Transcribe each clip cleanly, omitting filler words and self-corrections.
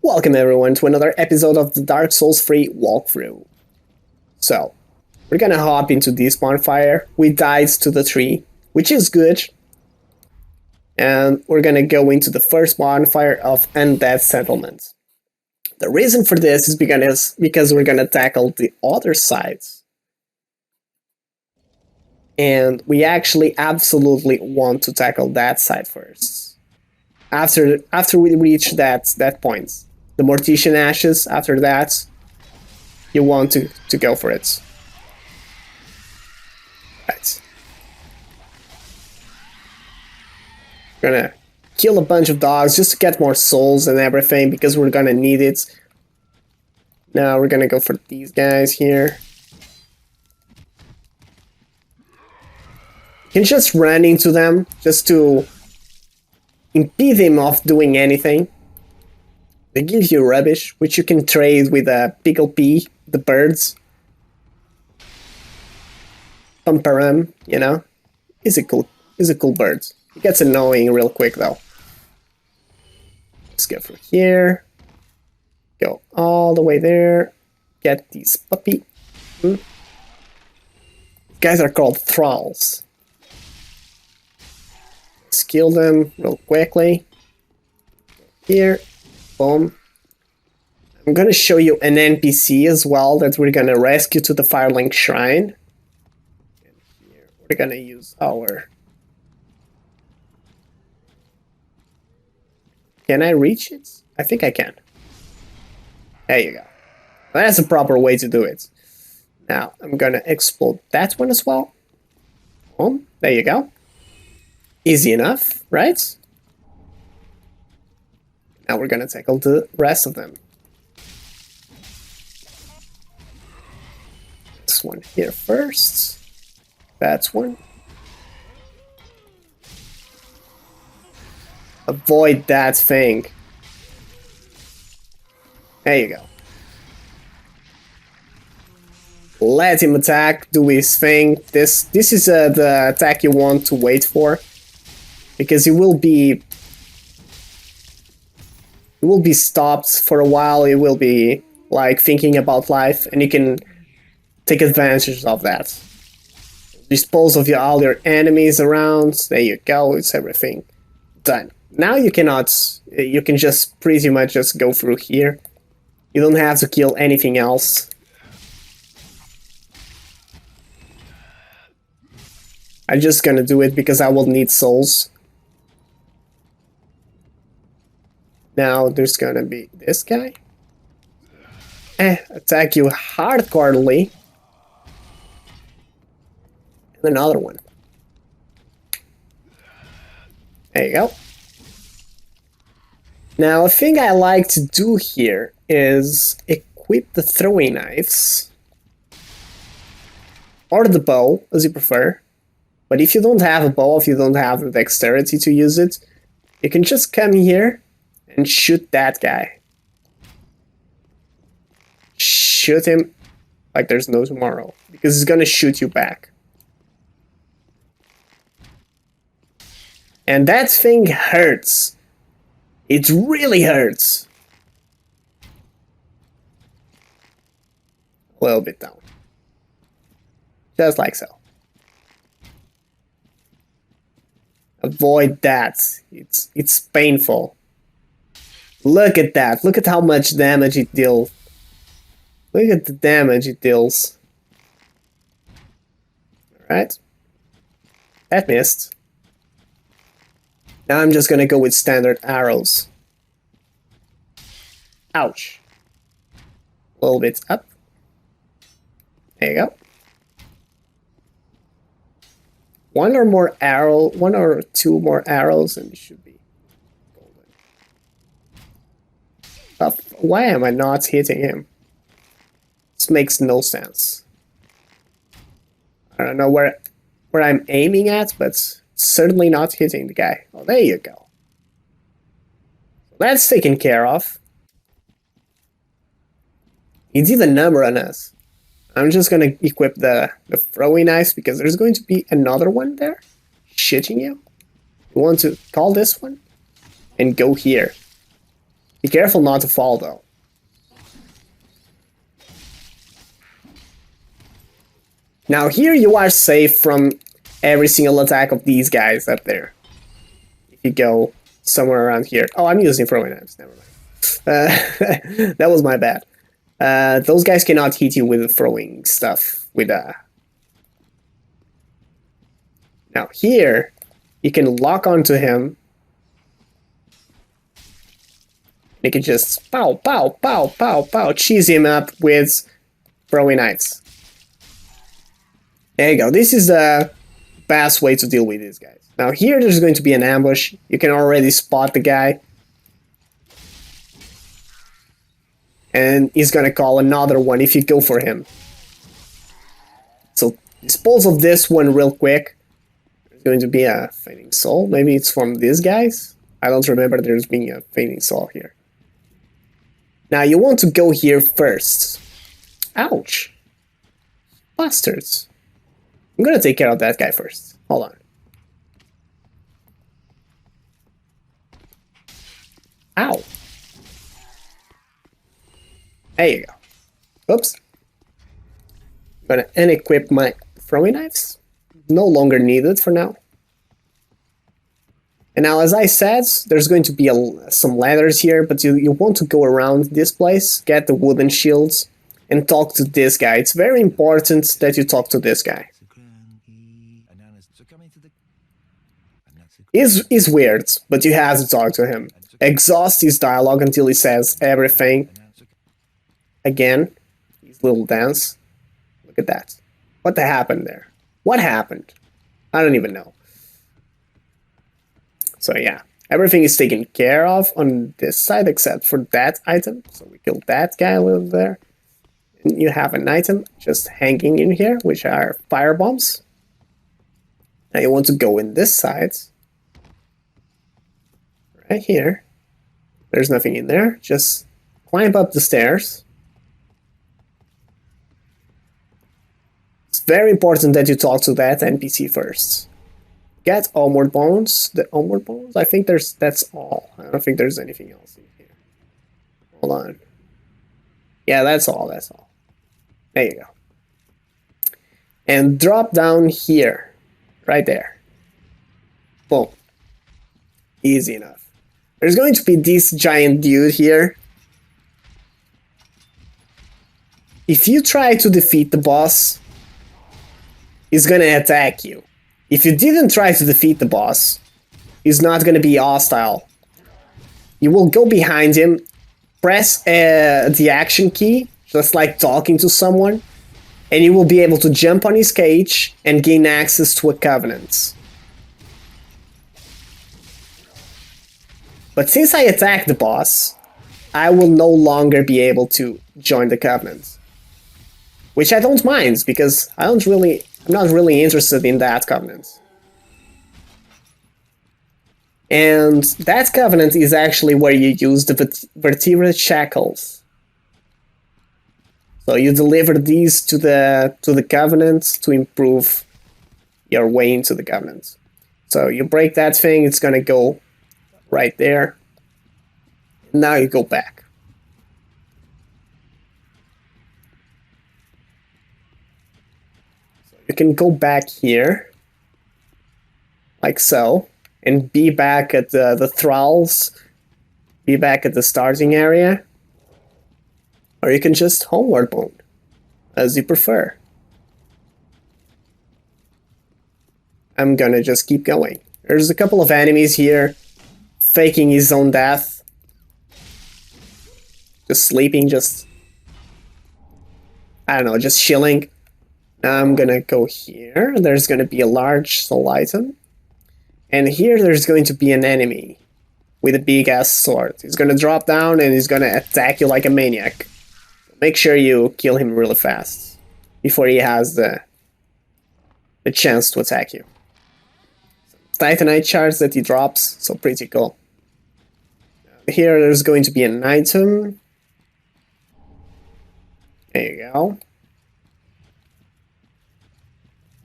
Welcome everyone to another episode of the Dark Souls 3 walkthrough. So, we're gonna hop into this bonfire. We died to the tree, which is good. And we're gonna go into the first bonfire of Undead Settlement. The reason for this is because we're gonna tackle the other sides. And we actually absolutely want to tackle that side first. After we reach that point. The Mortician Ashes, after that, you want to go for it. Right. Gonna kill a bunch of dogs just to get more souls and everything, because we're gonna need it. Now we're gonna go for these guys here. You can just run into them, just to impede them of doing anything. They give you rubbish, which you can trade with a pickle pea, the birds. Pumparum, you know? He's a cool bird. He gets annoying real quick though. Let's go from here. Go all the way there. Get these puppy. These guys are called thralls. Let's kill them real quickly. Here. Boom. I'm gonna show you an NPC as well that we're gonna rescue to the Firelink Shrine. And here we're gonna use our... Can I reach it? I think I can. There you go. That's a proper way to do it. Now I'm gonna explode that one as well. Boom. There you go. Easy enough, right? Now we're gonna tackle the rest of them. This one here first. That one. Avoid that thing. There you go. Let him attack, do his thing. This is the attack you want to wait for, because he will be stopped for a while. It will be like thinking about life, and you can take advantage of that. Dispose of all your enemies around. There you go. It's everything done. Now you can just pretty much just go through here. You don't have to kill anything else. I'm just gonna do it because I will need souls. Now there's gonna be this guy. Attack you hardcorely. And another one. There you go. Now a thing I like to do here is equip the throwing knives. Or the bow, as you prefer. But if you don't have a bow, if you don't have the dexterity to use it, you can just come here and shoot that guy. Shoot him like there's no tomorrow, because he's gonna shoot you back. And that thing hurts. It really hurts. A little bit down. Just like so. Avoid that. It's painful. Look at that. Look at how much damage it deals. Look at the damage it deals. Alright. That missed. Now I'm just gonna go with standard arrows. Ouch. A little bit up. There you go. One or two more arrows and it should be golden. Why am I not hitting him? This makes no sense. I don't know where I'm aiming at, but certainly not hitting the guy. Oh, there you go. That's taken care of. He did a number on us. I'm just gonna equip the throwing knives because there's going to be another one there shitting you. You want to call this one and go here. Be careful not to fall though. Now here you are safe from every single attack of these guys up there. If you go somewhere around here. Oh, I'm using throwing knives, never mind. That was my bad. Those guys cannot hit you with throwing stuff. Now here, you can lock onto him. You can just pow, pow, pow, pow, pow, cheese him up with throwing knives. There you go. This is the best way to deal with these guys. Now here there's going to be an ambush. You can already spot the guy. And he's gonna call another one if you go for him. So dispose of this one real quick. There's going to be a Fainting Soul. Maybe it's from these guys. I don't remember there's being a Fainting Soul here. Now you want to go here first. Ouch. Bastards. I'm gonna take care of that guy first. Hold on. Ow. There you go. Oops. I'm gonna unequip my throwing knives. No longer needed for now. And now, as I said, there's going to be some ladders here, but you want to go around this place, get the wooden shields, and talk to this guy. It's very important that you talk to this guy. He's weird, but you have to talk to him. Exhaust his dialogue until he says everything. Again, his little dance. Look at that. What happened there? What happened? I don't even know. So yeah, everything is taken care of on this side except for that item. So we killed that guy over there. And you have an item just hanging in here, which are fire bombs. Now you want to go in this side. Right here. There's nothing in there. Just climb up the stairs. It's very important that you talk to that NPC first. Get Homeward Bones. The Homeward Bones? I think that's all. I don't think there's anything else in here. Hold on. Yeah, that's all. There you go. And drop down here. Right there. Boom. Easy enough. There's going to be this giant dude here. If you try to defeat the boss, he's gonna attack you. If you didn't try to defeat the boss, he's not gonna be hostile. You will go behind him, press the action key, just like talking to someone, and you will be able to jump on his cage and gain access to a covenant. But since I attacked the boss, I will no longer be able to join the covenant. Which I don't mind, because I'm not really interested in that covenant. And that covenant is actually where you use the vertebrate shackles. So you deliver these to the covenant to improve your way into the covenant. So you break that thing, it's gonna go right there. Now you go back. So you can go back here, like so, and be back at the thralls, be back at the starting area, or you can just homeward bone, as you prefer. I'm gonna just keep going. There's a couple of enemies here, faking his own death. Just sleeping, I don't know, just chilling. Now I'm gonna go here. There's gonna be a large soul item. And here there's going to be an enemy with a big ass sword. He's gonna drop down and he's gonna attack you like a maniac. Make sure you kill him really fast before he has the chance to attack you. Titanite shards that he drops, so pretty cool. Here there's going to be an item. There you go.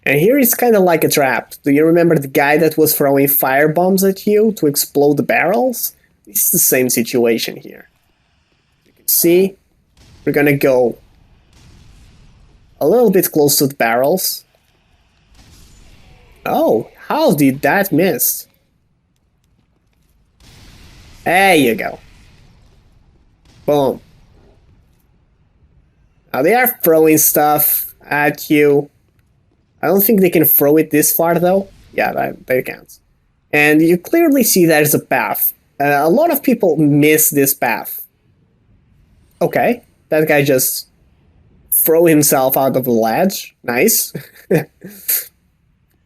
And here it's kind of like a trap. Do you remember the guy that was throwing fire bombs at you to explode the barrels? It's the same situation here. see, we're gonna go a little bit close to the barrels. Oh, how did that miss? There you go. Boom. Now they are throwing stuff at you. I don't think they can throw it this far though. Yeah, they can't. And you clearly see there's a path. A lot of people miss this path. Okay, that guy just threw himself out of the ledge. Nice.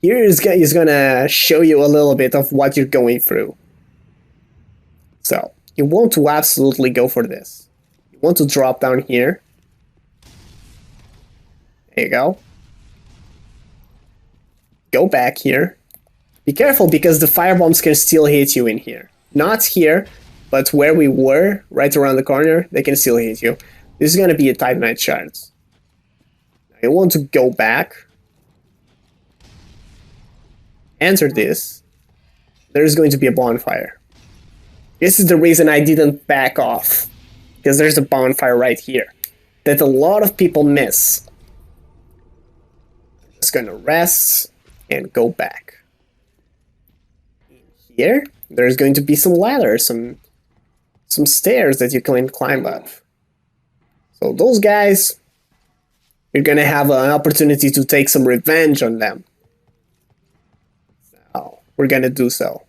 Here is gonna show you a little bit of what you're going through. So, you want to absolutely go for this. You want to drop down here. There you go. Go back here. Be careful because the firebombs can still hit you in here. Not here, but where we were, right around the corner, they can still hit you. This is gonna be a Titanite shard. Now you want to go back. Enter this. There's going to be a bonfire. This is the reason I didn't back off. Because there's a bonfire right here. That a lot of people miss. I'm just gonna rest and go back. In here, there's going to be some ladders, some stairs that you can climb up. So those guys, you're gonna have an opportunity to take some revenge on them. So we're gonna do so.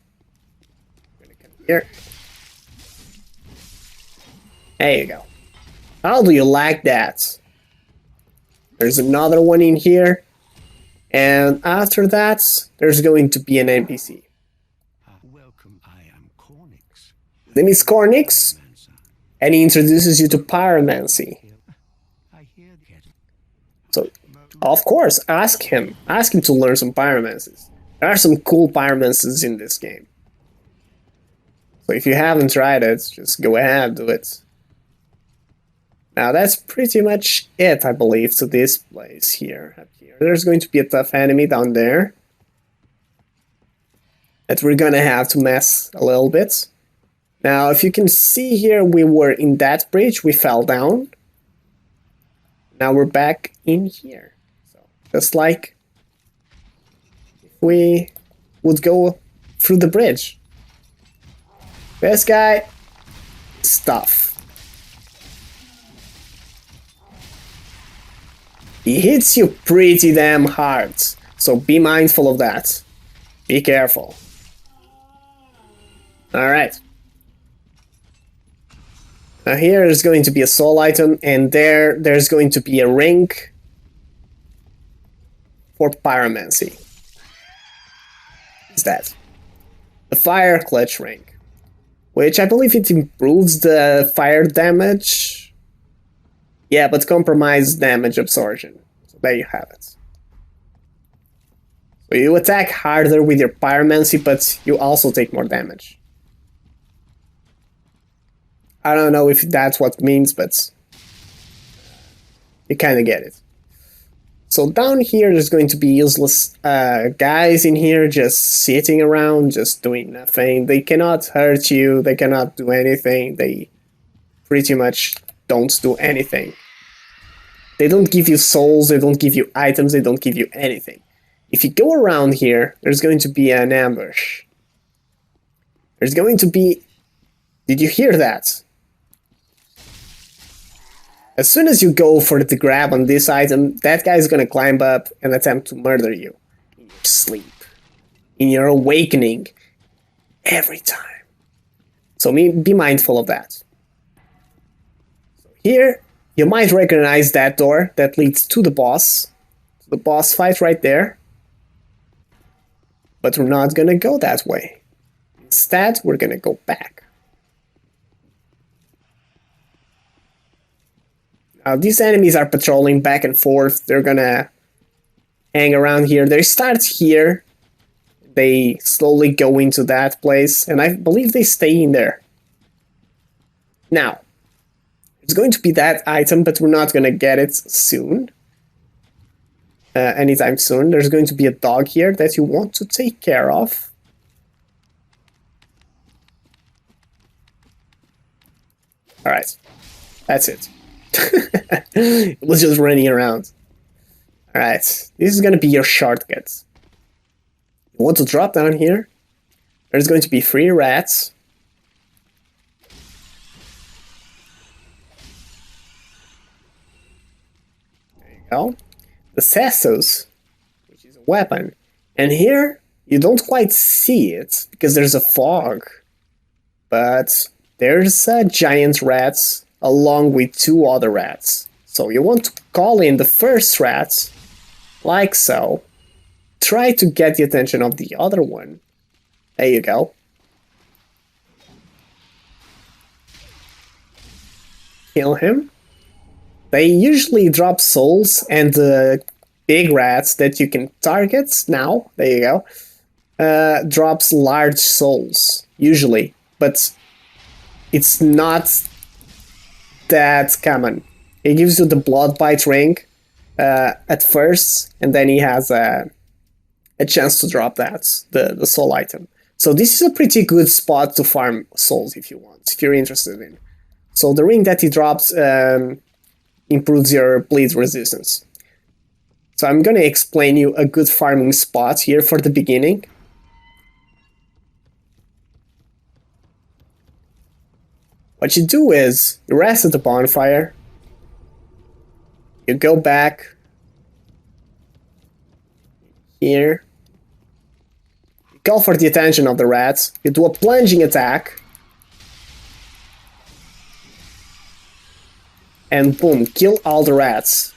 We're gonna come here. There you go. How do you like that? There's another one in here. And after that, there's going to be an NPC. Welcome, I am Cornix. His name is Cornix, and he introduces you to pyromancy. So, of course, ask him. Ask him to learn some pyromancies. There are some cool pyromancies in this game. So if you haven't tried it, just go ahead, do it. Now that's pretty much it, I believe, to this place here. Up here. There's going to be a tough enemy down there that we're gonna have to mess a little bit. Now, if you can see here, we were in that bridge, we fell down. Now we're back in here. So, just like if we would go through the bridge. This guy, stuff. He hits you pretty damn hard, so be mindful of that. Be careful. Alright. Now here is going to be a soul item, and there's going to be a ring for pyromancy. What's that? The fire clutch ring, which I believe it improves the fire damage. Yeah, but compromised damage absorption. So there you have it. So you attack harder with your pyromancy, but you also take more damage. I don't know if that's what it means, but you kind of get it. So down here, there's going to be useless guys in here just sitting around, just doing nothing. They cannot hurt you, they cannot do anything, they pretty much don't do anything. They don't give you souls, they don't give you items, they don't give you anything. If you go around here, there's going to be an ambush. There's going to be... Did you hear that? As soon as you go for the grab on this item, that guy is going to climb up and attempt to murder you. In your sleep. In your awakening. Every time. So be mindful of that. So here, you might recognize that door that leads to the boss. The boss fight right there. But we're not going to go that way. Instead, we're going to go back. Now, these enemies are patrolling back and forth. They're going to hang around here. They start here. They slowly go into that place. And I believe they stay in there. Now, it's going to be that item, but we're not going to get it soon. Anytime soon. There's going to be a dog here that you want to take care of. Alright. That's it. It was just running around. Alright, this is gonna be your shortcut. You want to drop down here? There's going to be 3 rats. There you go. The Sessos, which is a weapon. And here, you don't quite see it, because there's a fog. But there's giant rats, along with 2 other rats. So you want to call in the first rats, like so. Try to get the attention of the other one. There you go. Kill him. They usually drop souls, and the big rats that you can target now, there you go, drops large souls, usually. But it's not that common. He gives you the blood bite ring at first, and then he has a chance to drop that, the soul item. So this is a pretty good spot to farm souls if you want, if you're interested in. So the ring that he drops improves your bleed resistance. So I'm gonna explain you a good farming spot here for the beginning. What you do is, you rest at the bonfire, you go back here, you call for the attention of the rats, you do a plunging attack, and boom, kill all the rats.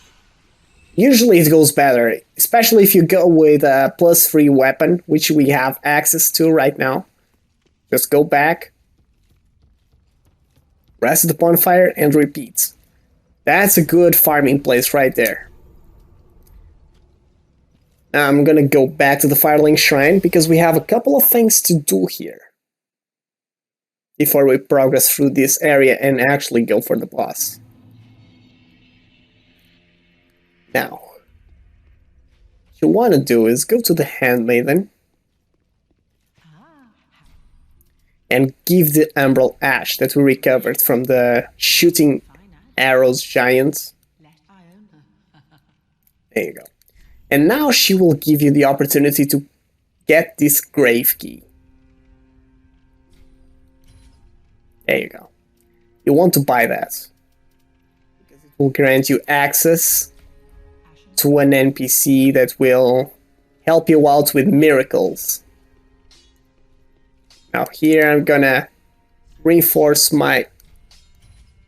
Usually it goes better, especially if you go with a +3 weapon, which we have access to right now. Just go back, rest at the bonfire, and repeat. That's a good farming place right there. Now I'm gonna go back to the Firelink Shrine, because we have a couple of things to do here before we progress through this area and actually go for the boss. Now, what you want to do is go to the Handmaiden and give the Umbral Ash that we recovered from the shooting arrows giant. There you go. And now she will give you the opportunity to get this grave key. There you go. You want to buy that, because it will grant you access to an NPC that will help you out with miracles. Now here I'm gonna reinforce my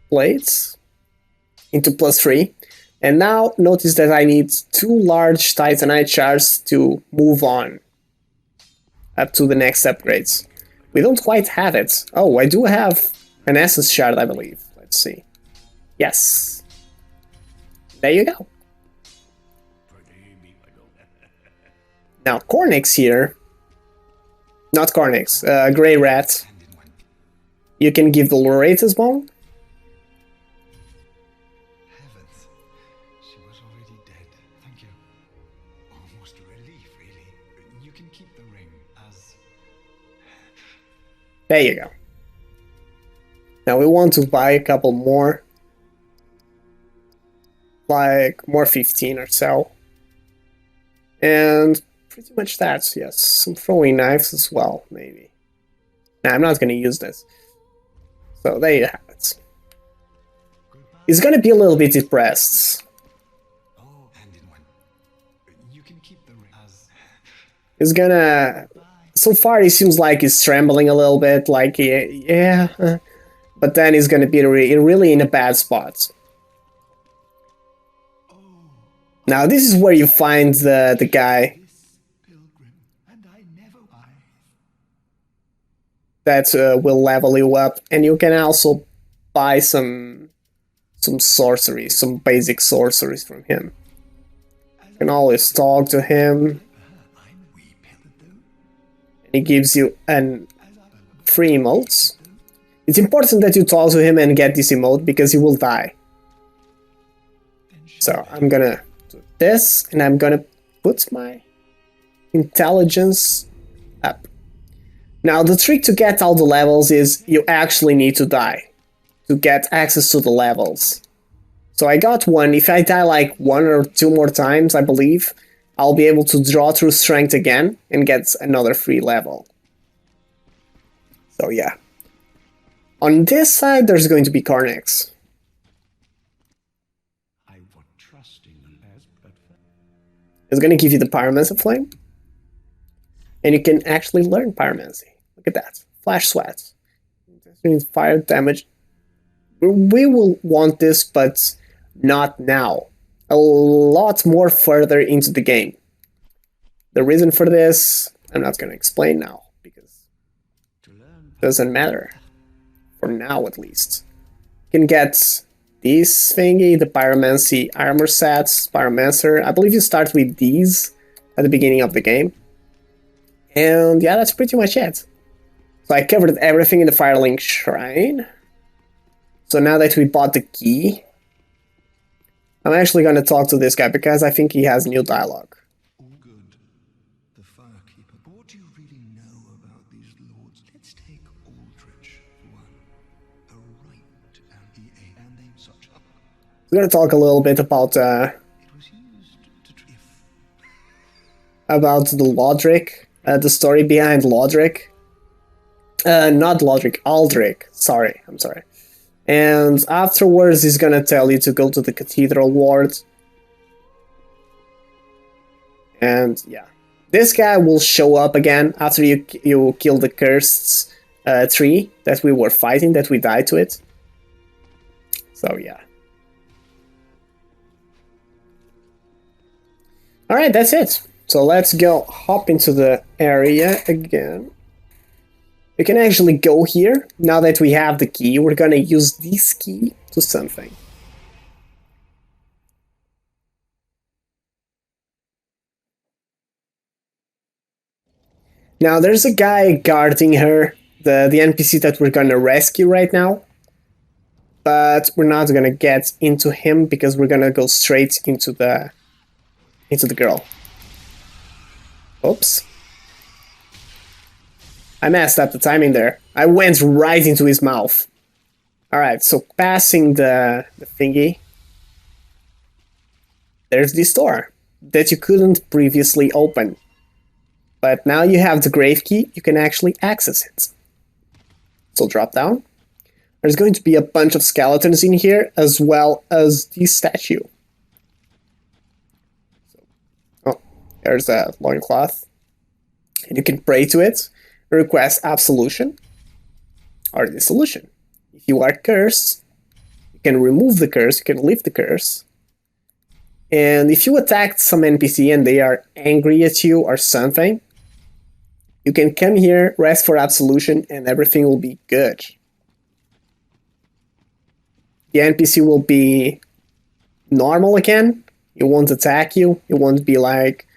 plates into +3. And now notice that I need 2 large Titanite shards to move on up to the next upgrades. We don't quite have it. Oh, I do have an Essence shard, I believe. Let's see. Yes. There you go. Now Cornix here, not Cornix, Grey Rat. You can give the Loretta's Bone. Heavens, she was already dead. Thank you. Almost a relief, really. You can keep the ring as... There you go. Now we want to buy a couple more. Like more 15 or so. And pretty much that, yes. Some throwing knives as well, maybe. Nah, I'm not gonna use this. So there you have it. He's gonna be a little bit depressed. Oh, hand in one. You can keep the ring as... He's gonna... So far he seems like he's trembling a little bit, like, yeah. But then he's gonna be really in a bad spot. Now this is where you find the guy that will level you up, and you can also buy some sorceries, some basic sorceries from him. You can always talk to him, and he gives you an free emotes. It's important that you talk to him and get this emote, because he will die. So I'm gonna do this, and I'm gonna put my intelligence up. Now the trick to get all the levels is you actually need to die to get access to the levels. So I got one. If I die like 1 or 2 more times, I believe, I'll be able to draw through strength again and get another free level. So yeah. On this side, there's going to be Carnix. It's going to give you the Pyromancy Flame. And you can actually learn Pyromancy. Look at that. Flash Sweat. Fire damage. We will want this, but not now. A lot more further into the game. The reason for this, I'm not going to explain now, because it doesn't matter. For now, at least. You can get this thingy, the Pyromancy armor sets, Pyromancer. I believe you start with these at the beginning of the game. And yeah, that's pretty much it. So I covered everything in the Firelink Shrine. So now that we bought the key, I'm actually going to talk to this guy because I think he has new dialogue. All good. The Firekeeper. But what do you really know about these lords? Let's take Aldrich for one. A right and name such up. We're going to talk a little bit about It was used to about the Lodric, the story behind Lodric. Not Lodric, Aldrich. Sorry, I'm sorry. And afterwards, he's gonna tell you to go to the Cathedral Ward. And yeah, this guy will show up again after you kill the cursed tree that we were fighting, that we died to it. So yeah. Alright, that's it. So let's go hop into the area again. We can actually go here. Now that we have the key, we're gonna use this key to something. Now there's a guy guarding her, the NPC that we're gonna rescue right now. But we're not gonna get into him because we're gonna go straight into the girl. Oops. I messed up the timing there. I went right into his mouth. Alright, so passing the thingy. There's this door that you couldn't previously open. But now you have the grave key, you can actually access it. So drop down. There's going to be a bunch of skeletons in here, as well as this statue. Oh, there's a loincloth. And you can pray to it. Request absolution or dissolution. If you are cursed, you can remove the curse, you can lift the curse. And if you attacked some NPC and they are angry at you or something, you can come here, rest for absolution, and everything will be good. The NPC will be normal again. It won't attack you. It won't be like,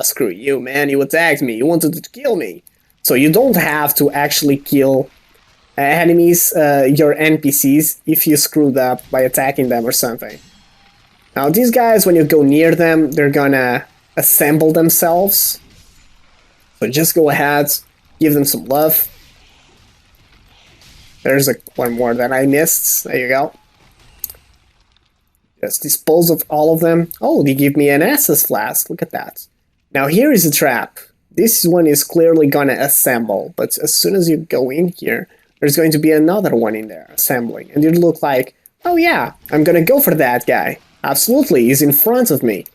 screw you, man, you attacked me, you wanted to kill me. So you don't have to actually kill enemies, your NPCs, if you screwed up by attacking them or something. Now these guys, when you go near them, they're gonna assemble themselves. So just go ahead, give them some love. There's one more that I missed. There you go. Just dispose of all of them. Oh, they give me an Estus flask. Look at that. Now here is a trap. This one is clearly gonna assemble, but as soon as you go in here, there's going to be another one in there assembling, and you look like, oh yeah, I'm gonna go for that guy. Absolutely, he's in front of me.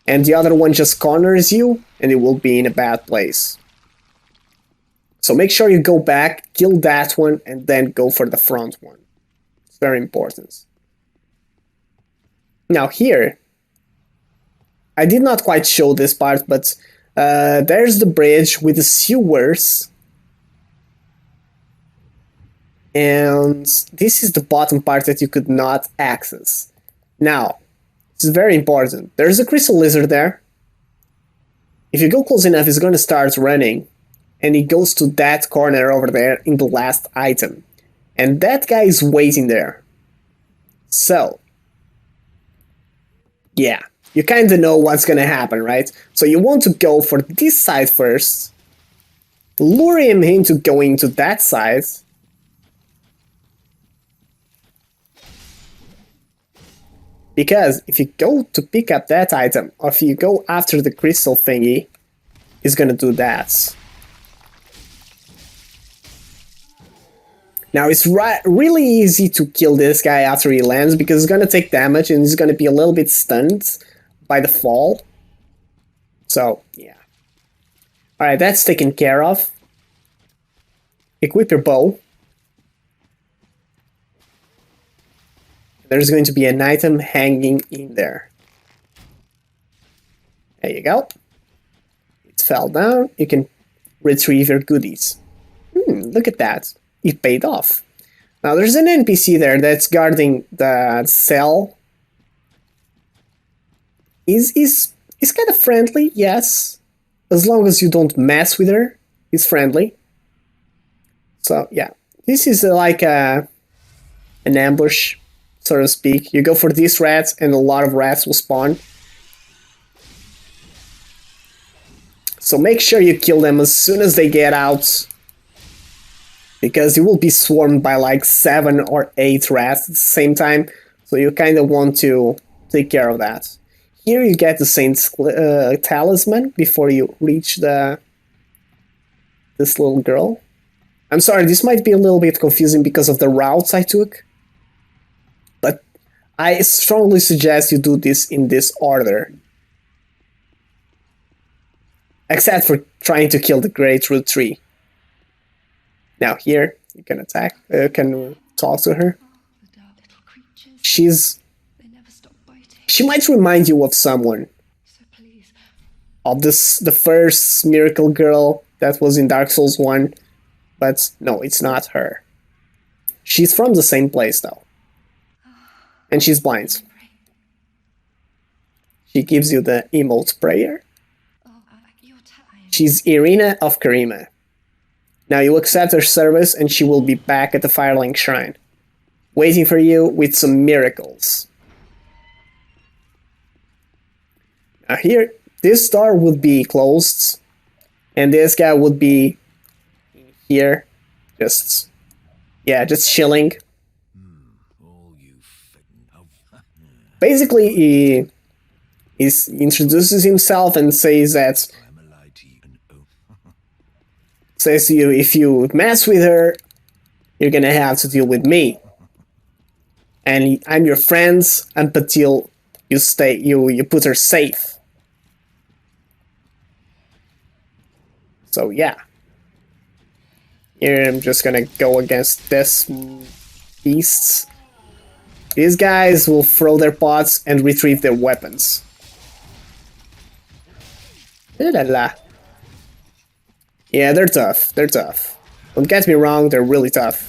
And the other one just corners you, and it will be in a bad place. So make sure you go back, kill that one, and then go for the front one. It's very important. Now here, I did not quite show this part, but there's the bridge with the sewers. And this is the bottom part that you could not access. Now, this is very important. There's a crystal lizard there. If you go close enough, it's going to start running. And it goes to that corner over there in the last item. And that guy is waiting there. So, yeah, you kind of know what's going to happen, right? So you want to go for this side first. Lure him into going to that side. Because if you go to pick up that item, or if you go after the crystal thingy, it's gonna do that. Now it's really easy to kill this guy after he lands because he's gonna take damage and he's gonna be a little bit stunned by the fall. So, yeah. Alright, that's taken care of. Equip your bow. There's going to be an item hanging in there. There you go. It fell down. You can retrieve your goodies. Look at that. It paid off. Now there's an NPC there that's guarding the cell. He's kind of friendly, yes. As long as you don't mess with her, he's friendly. So yeah, this is like an ambush, so to speak. You go for these rats and a lot of rats will spawn. So make sure you kill them as soon as they get out, because you will be swarmed by like 7 or 8 rats at the same time, so you kind of want to take care of that. Here you get the Saint's Talisman before you reach this little girl. I'm sorry, this might be a little bit confusing because of the routes I took, but I strongly suggest you do this in this order. Except for trying to kill the Great Root Tree. Now here, you can attack, can talk to her. She might remind you of someone. Of the first miracle girl that was in Dark Souls 1. But no, it's not her. She's from the same place though. And she's blind. She gives you the emote prayer. She's Irina of Karima. Now you accept her service and she will be back at the Firelink Shrine, waiting for you with some miracles. Now here, this door would be closed, and this guy would be here, just chilling. Basically, he introduces himself and says that to you, if you mess with her, you're gonna have to deal with me. And I'm your friends until you put her safe. So yeah. Here I'm just gonna go against this beasts. These guys will throw their pots and retrieve their weapons. La la. Yeah, they're tough. They're tough. Don't get me wrong, they're really tough.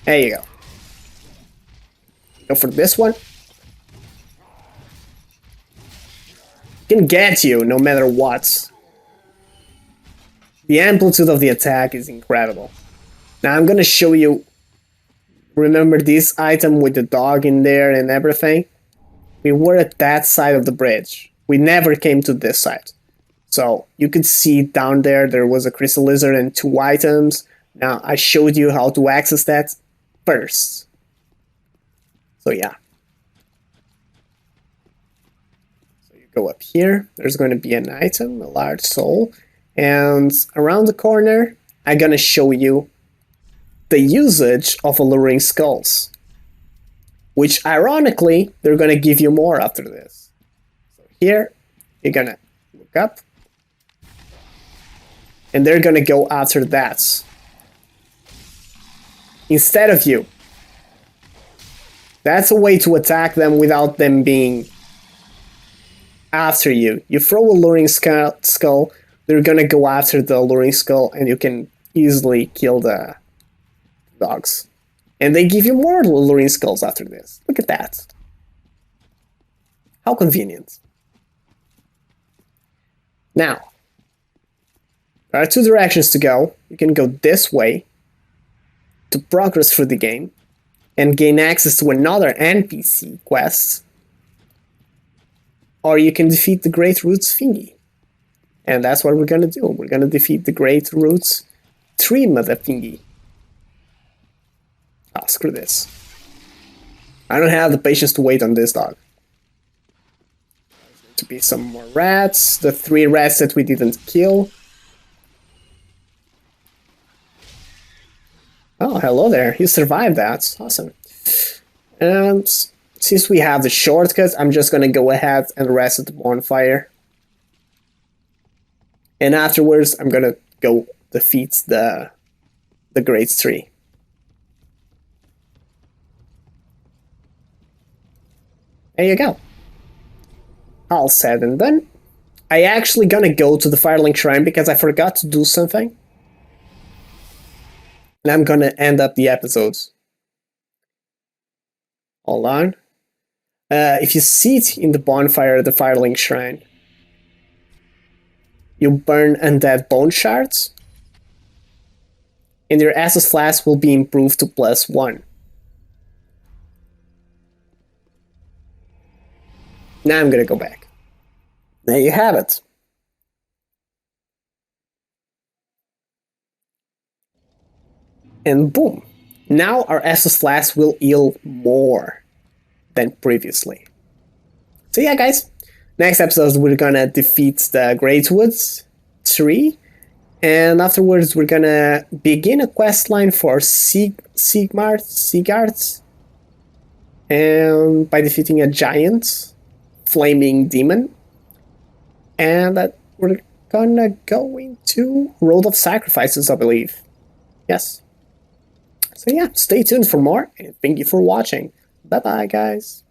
There you go. Go for this one. Can get you no matter what. The amplitude of the attack is incredible. Now I'm gonna show you. Remember this item with the dog in there and everything? We were at that side of the bridge. We never came to this side. So you could see down there was a crystal lizard and 2 items. Now I showed you how to access that first. So yeah. So you go up here. There's going to be an item, a large soul. And around the corner, I'm going to show you the usage of alluring skulls. Which, ironically, they're going to give you more after this. So here, you're going to look up. And they're going to go after that. Instead of you. That's a way to attack them without them being after you. You throw a alluring skull, they're going to go after the alluring skull, and you can easily kill the dogs. And they give you more alluring skulls after this. Look at that. How convenient. Now, there are 2 directions to go. You can go this way to progress through the game and gain access to another NPC quest. Or you can defeat the Great Roots thingy. And that's what we're gonna do. We're gonna defeat the Great Roots tree mother thingy. Ah, screw this. I don't have the patience to wait on this dog. There's going to be some more rats. The 3 rats that we didn't kill. Oh, hello there. You survived that. Awesome. And since we have the shortcut, I'm just gonna go ahead and rest at the bonfire. And afterwards, I'm gonna go defeat the Great Tree. There you go. All said and done. I actually gonna go to the Firelink Shrine because I forgot to do something. And I'm gonna end up the episodes. Hold on. If you sit in the bonfire at the Firelink Shrine, you burn undead bone shards, and your Estus Flask will be improved to +1. Now I'm gonna go back. There you have it. And boom. Now our Estus Flask will heal more than previously. So yeah, guys. Next episode, we're gonna defeat the Great Woods tree. And afterwards, we're gonna begin a quest line for Seaguards. And by defeating a giant flaming demon. And that we're gonna go into Road of Sacrifices, I believe. Yes. So yeah, stay tuned for more, and thank you for watching. Bye bye, guys.